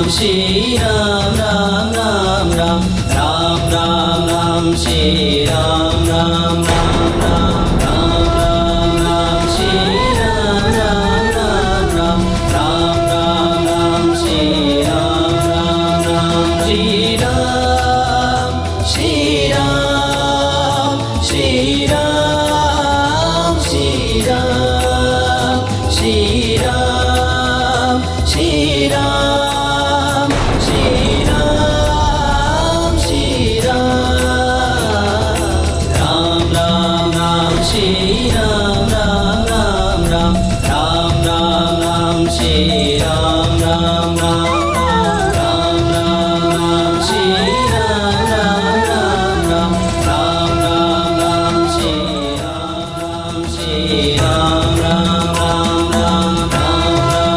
Shri Ram Ram Ram Ram Ram Ram Ram Shri Ram Ram Ram Ram Ram Ram Ram Shri Ram Ram Ram Ram Ram Ram Ram Shri Ram Ram Ram Shri Ram Shri Ram Shri Ram Shri Ram Shri Ram Shri Ram Shri Ram Shri Ram Ram Ram Ram Shri Ram Ram Ram Ram Ram Ram Ram Shri Ram Ram Ram